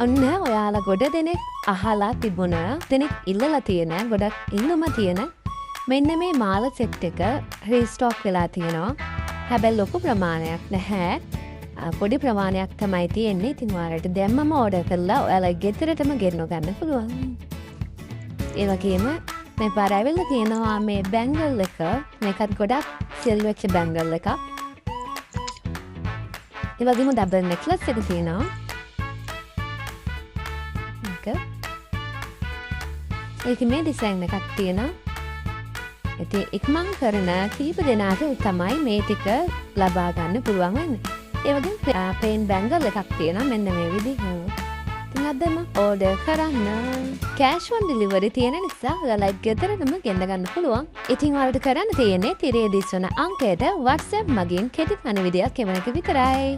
ඔන්න ඔයාලා ගොඩ දෙනෙක් අහලා තිබුණ දෙනෙක් ඉල්ලලා තියෙන ගොඩක් ඉල්ලුම තියෙන මෙන්න මේ මාල සෙට් එක රීස්ටෝක් වෙලා තියෙනවා. හැබැයි ලොකු ප්‍රමාණයක් නැහැ. පොඩි ප්‍රමාණයක් තමයි තියෙන්නේ. ඉතින් ඔයාලට දැම්මම ඕඩර් කරලා ඔයාලා ගෙදරටම ගෙන්න ගන්න පුළුවන්. ඒ වගේම මේ පාර ඇවිල්ලා තියෙනවා මේ බැංගල් එක. මේකත් ගොඩක් සෙල් වෙච්ච බැංගල් එකක්. ඒ වගේම ඩබල් නෙක්ලස් එක තියෙනවා. ඒක මේ ඩිසයින් එකක් තියෙනවා. ඉතින් ඉක්මන් කරන කීප දෙනාට තමයි මේ ටික ලබා ගන්න පුළුවන් වෙන්නේ. ඒ වගේම පේන් බැංගල් එකක් තියෙනවා මෙන්න මේ විදිහට. ඉතින් අදම ඕඩර් කරන්න. කෑෂ් ඔන් ඩෙලිවරි තියෙන නිසා ඔයාලා ගෙදරටම ගෙන්න ගන්න පුළුවන්. ඉතින් ඔයාලට කරන්න තියෙන්නේ තිරේ දිස්වන අංකයට WhatsApp මගින් කෙටි පණිවිඩයක් එවන එක විතරයි.